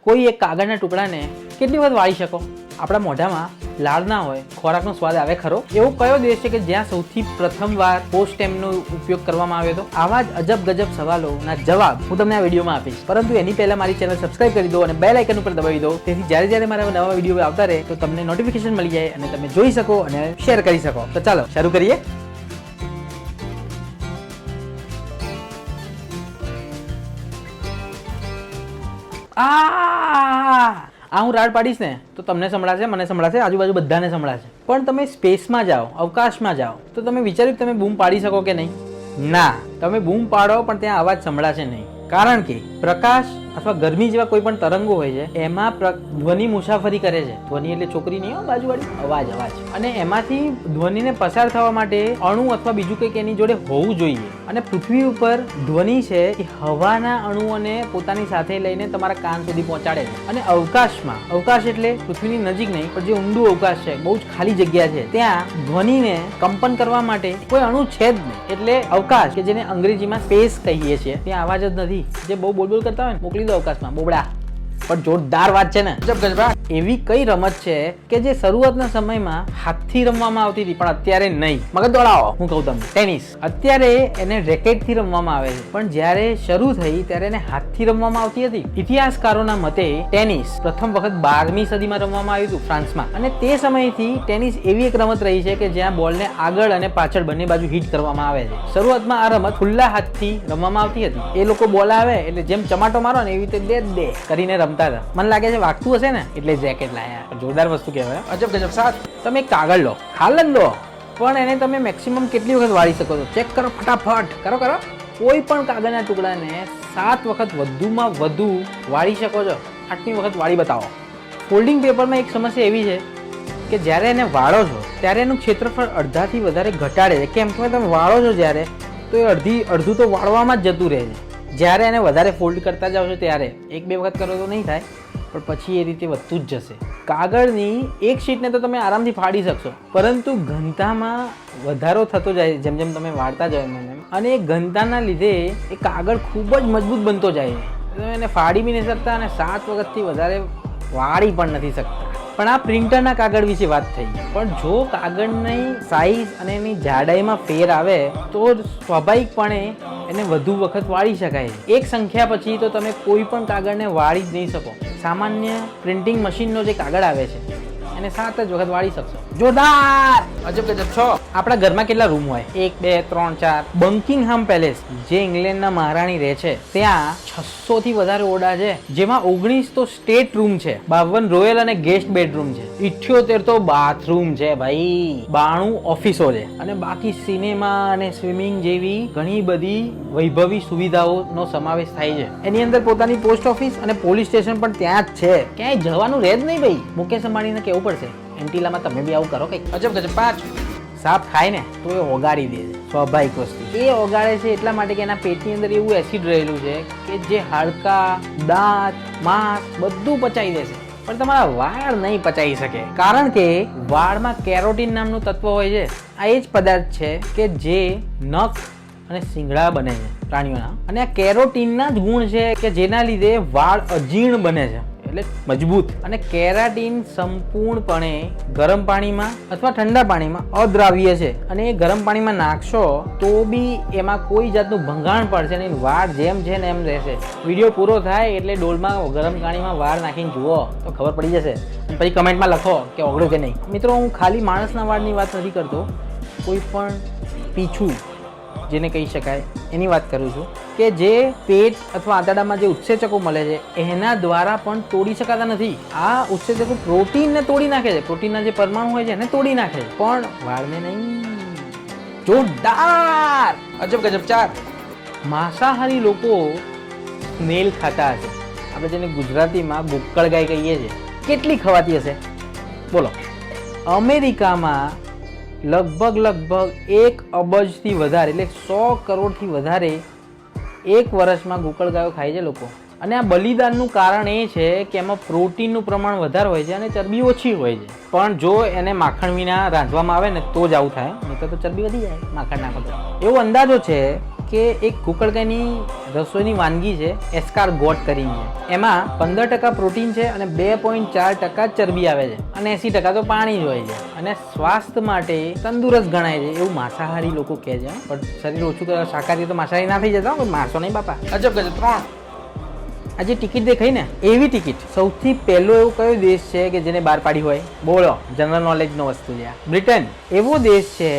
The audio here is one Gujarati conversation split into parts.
કોઈ એક કાગળના ટુકડાને કેટલી વખત વાળી શકો? આપણા મોઢામાં લાળ ના હોય, ખોરાકનો સ્વાદ આવે ખરો? એવો કયો દેશ છે કે જ્યાં સૌથી પ્રથમવાર પોસ્ટ સ્ટેમ્પનો ઉપયોગ કરવામાં આવ્યો હતો? આવા જ અજબ ગજબ સવાલોના જવાબ હું તમને આ વિડીયોમાં આપીશ, પરંતુ એની પહેલા મારી ચેનલ સબસ્ક્રાઇબ કરી દો અને બેલ આઇકન ઉપર દબાવી દો, તેથી જ્યારે જ્યારે મારા નવા વિડીયો આવતા રહે તો તમને નોટિફિકેશન મળી જાય અને તમે જોઈ શકો અને શેર કરી શકો. તો ચાલો શરૂ કરીએ. આ હું રાડ પાડીશ ને તો તમને સંભળાશે, મને સંભળાશે, આજુબાજુ બધાને સંભળાશે. પણ તમે સ્પેસમાં જાઓ, અવકાશમાં જાઓ, તો તમે વિચાર્યું તમે બૂમ પાડી શકો કે નહીં? ના, તમે બૂમ પાડો પણ ત્યાં અવાજ સંભળાશે નહીં, કારણ કે પ્રકાશ અથવા ગરમી જેવા કોઈ પણ તરંગો હોય છે એમાં ધ્વનિ મુસાફરી કરે છે. ધ્વનિ એટલે છોકરી નહીં, બાજુવાળી, અવાજ. અને એમાંથી ધ્વનિને પસાર થવા માટે અણુ અથવા બીજું કંઈક એની જોડે હોવું જોઈએ. અને પૃથ્વી ઉપર ધ્વનિ છે એ હવાના અણુઓને પોતાની સાથે લઈને તમારા કાન સુધી પહોંચાડે છે. અને અવકાશમાં, અવકાશ એટલે પૃથ્વીની નજીક નહીં પણ જે ઊંડું અવકાશ છે, બહુ જ ખાલી જગ્યા છે, ત્યાં ધ્વનિને કંપન કરવા માટે કોઈ અણુ છે જ નહીં. એટલે અવકાશ, કે જેને અંગ્રેજીમાં સ્પેસ કહીએ છીએ, ત્યાં અવાજ જ નથી. જે બહુ બોલબોલ કરતા હોય ને મોકલી દો અવકાશમાં, બોબડા. પણ જોરદાર વાત છે ને. એવી કઈ રમત છે કે જે શરૂઆતના સમયમાં હાથથી રમવામાં આવતી હતી પણ અત્યારે નહીં? મગજ દોડાવો, હું કહું તમને. ટેનિસ. અત્યારે એને રેકેટથી રમવામાં આવે છે, પણ જ્યારે શરૂ થઈ ત્યારે એને હાથથી રમવામાં આવતી હતી. ઇતિહાસકારોના મતે ટેનિસ પ્રથમ વખત 12મી સદીમાં રમવામાં આવ્યું હતું ફ્રાન્સમાં. અને તે સમયથી ટેનિસ એવી એક રમત રહી છે કે જ્યાં બોલને આગળ અને પાછળ બંને બાજુ હિટ કરવામાં આવે છે. શરૂઆતમાં આ રમત ખુલ્લા હાથથી રમવામાં આવતી હતી. એ લોકો બોલ આવે એટલે જેમ ચમાટો મારો ને એવી રીતે દે કરીને રમતા હતા. મને લાગે છે વાગતું હશે ને એટલે જેકેટ લાયા. જોરદાર વસ્તુ કહેવાય. અજબ ગજબ. સાત, તમે એક કાગળ લો, હાલ જ લો, પણ એને તમે મેક્સિમમ કેટલી વખત વાળી શકો છો? ચેક કરો ફટાફટ. કરો. કોઈ પણ કાગળના ટુકડાને 7 વખત વધુમાં વધુ વાળી શકો છો. 8મી વખત વાળી બતાવો. ફોલ્ડિંગ પેપરમાં એક સમસ્યા એવી છે કે જ્યારે એને વાળો છો ત્યારે એનું ક્ષેત્રફળ અડધાથી વધારે ઘટાડે છે. કેમ કે તમે વાળો છો જ્યારે તો એ અડધું તો વાળવામાં જ જતું રહે છે. જ્યારે એને વધારે ફોલ્ડ કરતા જાઓ છો ત્યારે 1-2 વખત કરો તો નહીં થાય, પણ પછી એ રીતે વધતું જ જશે. કાગળની એક શીટને તો તમે આરામથી ફાડી શકશો, પરંતુ ઘનતામાં વધારો થતો જાય જેમ જેમ તમે વાળતા જાઓ એમ. અને એ ઘનતાના લીધે એ કાગળ ખૂબ જ મજબૂત બનતો જાય છે. તમે એને ફાડી બી નહીં શકતા અને 7 વખતથી વધારે વાળી પણ નથી શકતા. પણ આ પ્રિન્ટરના કાગળ વિશે વાત થઈ. પણ જો કાગળની સાઈઝ અને એની જાડાઈમાં ફેર આવે તો સ્વાભાવિકપણે એને વધુ વખત વાળી શકાય. એક સંખ્યા પછી તો તમે કોઈ પણ કાગળને વાળી જ નહીં શકો. સામાન્ય પ્રિન્ટિંગ મશીનનો જે કાગળ આવે છે એને 7 જ વખત વાળી શકશો. જોરદાર. અજબ ગજબ. 6, આપણા ઘરમાં કેટલા રૂમ હોય? 1, 2, 3, 4. બંકિંગહામ પેલેસ, જે ઇંગ્લેન્ડના મહારાણી રહે છે, ત્યાં 600 થી વધારે ઓરડા છે, જેમાં 19 તો સ્ટેટ રૂમ છે, 52 રોયલ અને ગેસ્ટ બેડરૂમ છે, 78 તો બાથરૂમ છે ભાઈ, 92 ઓફિસો છે, અને બાકી સિનેમા અને સ્વિમિંગ જેવી ઘણી બધી વૈભવી સુવિધાઓનો સમાવેશ થાય છે. એની અંદર પોતાની પોસ્ટ ઓફિસ અને પોલીસ સ્ટેશન પણ ત્યાં જ છે. ક્યાંય જવાનું રહે જ નહીં ભાઈ. મુકેશ અંબાણીને કેવું પડશે, એન્ટિલામાં તમે બી આવું કરો કંઈક. અજબ ગજબ. 5, સાપ ખાય ને તો એ ઓગાળી દે છે. સ્વાભાવિક વસ્તુ. એ ઓગાળે છે એટલા માટે કે એના પેટની અંદર એવું એસિડ રહેલું છે કે જે હાડકા, દાંત, માંસ બધું પચાવી દેશે, પણ તમારા વાળ નહીં પચાવી શકે. કારણ કે વાળમાં કેરોટીન નામનું તત્વ હોય છે. આ એ જ પદાર્થ છે કે જે નખ અને શિંગડા બને છે પ્રાણીઓના. અને આ કેરોટીનના જ ગુણ છે કે જેના લીધે વાળ અજીર્ણ બને છે, એટલે મજબૂત. અને કેરાટીન સંપૂર્ણપણે ગરમ પાણીમાં અથવા ઠંડા પાણીમાં અદ્રાવ્ય છે, અને એ ગરમ પાણીમાં નાખશો તો બી એમાં કોઈ જાતનું ભંગાણ પડશે નહીં. વાળ જેમ છે ને એમ રહેશે. વિડીયો પૂરો થાય એટલે ડોલમાં ગરમ પાણીમાં વાળ નાખીને જુઓ તો ખબર પડી જશે. અને પછી કમેન્ટમાં લખો કે ઓગળ્યું કે નહીં. મિત્રો, હું ખાલી માણસના વાળની વાત નથી કરતો, કોઈ પણ પીછું જેને કહી શકાય એની વાત કરું છું, કે જે પેટ અથવા આંતરડામાં જે ઉત્સેચકો મળે છે એના દ્વારા પણ તોડી શકાતા નથી. આ ઉત્સેચકો પ્રોટીનને તોડી નાખે છે, પ્રોટીનના જે પરમાણુ હોય છે એને તોડી નાખે છે, પણ વાળને નહીં. જોરદાર. અજબ ગજબ. 4, માંસાહારી લોકો સ્નેલ ખાતા હશે. આપણે જેને ગુજરાતીમાં ગુક્કળ ગાય કહીએ છીએ. કેટલી ખવાતી હશે બોલો? અમેરિકામાં લગભગ 1 અબજથી વધારે, એટલે 100 કરોડથી વધારે એક વર્ષમાં ગુકળગાયો ખાય છે લોકો. અને આ બલિદાનનું કારણ એ છે કે એમાં પ્રોટીનનું પ્રમાણ વધારે હોય છે અને ચરબી ઓછી હોય છે. પણ જો એને માખણ વિના રાંધવામાં આવે ને તો જ આવું થાય, નહીં તો ચરબી વધી જાય માખણ નાખો તો. એવો અંદાજો છે કે એક કુકડકાની રસોઈની વાનગી છે એસ્કારગોટ કરીને છે. એમાં 15% પ્રોટીન છે અને 2.4% ચરબી આવે છે અને 80% તો પાણી જ હોય છે અને સ્વાસ્થ્ય માટે તંદુરસ્ત ગણાય છે એવું માંસાહારી લોકો કહે છે. પણ શરીર ઓછું કરવા શાકાહારી તો માંસાહારી ના થઈ જતા કોઈ મારશો નહીં બાપા. અજબ ગજબ 3. આ જે ટિકિટ દેખાઈ ને એવી ટિકિટ સૌથી પહેલો એવો કયો દેશ છે કે જેને બહાર પાડી હોય? બોલો, જનરલ નોલેજનો વસ્તુ છે. બ્રિટન એવો દેશ છે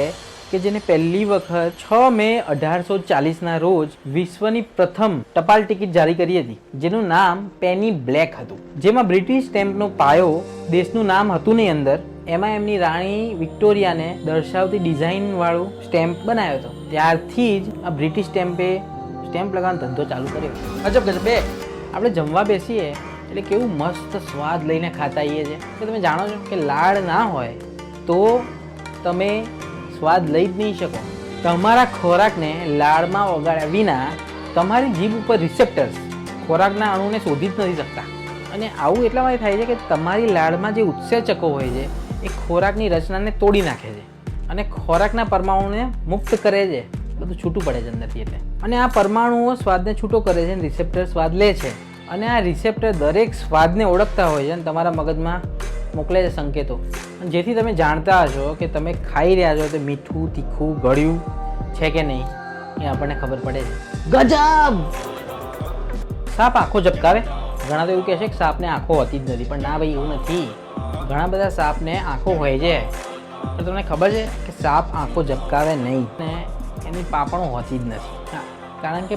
કે જેને પહેલી વખત 6 મે 1840ના રોજ વિશ્વની પ્રથમ ટપાલ ટિકિટ જારી કરી હતી જેનું નામ પેની બ્લેક હતું, જેમાં બ્રિટિશ સ્ટેમ્પનો પાયો દેશનું નામ હતું નહીં અંદર. એમાં એમની રાણી વિક્ટોરિયાને દર્શાવતી ડિઝાઇન વાળું સ્ટેમ્પ બનાવ્યો હતો. ત્યારથી જ આ બ્રિટિશ સ્ટેમ્પ લગાવવાનો ધંધો ચાલુ કર્યો. અજબ ગજબ. 2. આપણે જમવા બેસીએ એટલે કેવું મસ્ત સ્વાદ લઈને ખાતા આવીએ છીએ કે તમે જાણો છો કે લાડ ના હોય તો તમે સ્વાદ લઈ જ નહીં શકો. તમારા ખોરાકને લાડમાં ઓગાળ્યા વિના તમારી જીભ ઉપર રિસેપ્ટર્સ ખોરાકના અણુને શોધી જ નથી શકતા. અને આવું એટલા માટે થાય છે કે તમારી લાડમાં જે ઉત્સેચકો હોય છે એ ખોરાકની રચનાને તોડી નાખે છે અને ખોરાકના પરમાણુને મુક્ત કરે છે. બધું છૂટું પડે છે અંદરથી એટલે. અને આ પરમાણુઓ સ્વાદને છૂટો કરે છે અને રિસેપ્ટર સ્વાદ લે છે અને આ રિસેપ્ટર દરેક સ્વાદને ઓળખતા હોય છે અને તમારા મગજમાં મોકલે છે સંકેતો, જેથી તમે જાણતા હશો કે તમે ખાઈ રહ્યા છો તો મીઠું, તીખું, ગળ્યું છે કે નહીં એ આપણને ખબર પડે છે. ગજબ. સાપ આંખો ઝબકાવે. ઘણા તો એવું કહે છે કે સાપને આંખો હોતી જ નથી, પણ ના ભાઈ એવું નથી. ઘણા બધા સાપને આંખો હોય છે પણ તમને ખબર છે કે સાપ આંખો ઝબકાવે નહીં ને એની પાપણો હોતી જ નથી. કારણ કે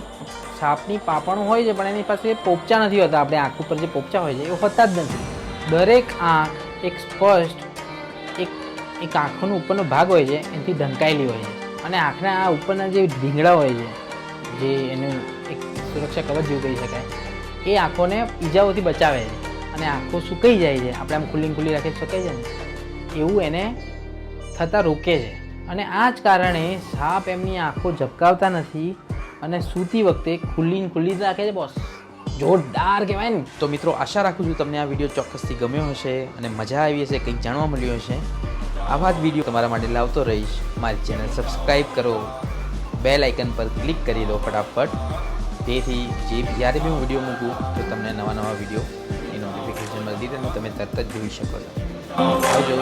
સાપની પાપણો હોય છે પણ એની પાસે પોપચા નથી હોતા. આપણે આંખ ઉપર જે પોપચા હોય છે એ હોતા જ નથી. દરેક આંખ એક સ્પષ્ટ એક આંખનો ઉપરનો ભાગ હોય છે એનાથી ઢંકાયેલી હોય છે અને આંખના આ ઉપરના જે ઢીંગડા હોય છે જે એનું એક સુરક્ષા કવચ જેવું કહી શકાય એ આંખોને ઈજાઓથી બચાવે છે અને આંખો સુકાઈ જાય છે. આપણે આમ ખુલ્લી રાખી શકાય છે ને એવું એને થતાં રોકે છે. અને આ જ કારણે સાપ એમની આંખો ઝબકાવતા નથી અને સૂતી વખતે ખુલ્લી જ રાખે છે. બોસ જોરદાર કહેવાય ને. તો મિત્રો, આશા રાખું છું તમને આ વિડીયો ચોક્કસથી ગમ્યો હશે અને મજા આવી હશે, કંઈક જાણવા મળ્યું હશે. આવા જ વિડીયો તમારા માટે લાવતો રહીશ. મારી ચેનલ સબસ્ક્રાઈબ કરો, બેલ આઇકન પર ક્લિક કરી લો ફટાફટ, જેથી જ્યારે બી હું વિડીયો મૂકું તો તમને નવા વિડીયો એ નોટિફિકેશન મળતી રહે અને તમે તરત જ જોઈ શકો છો. આવજો.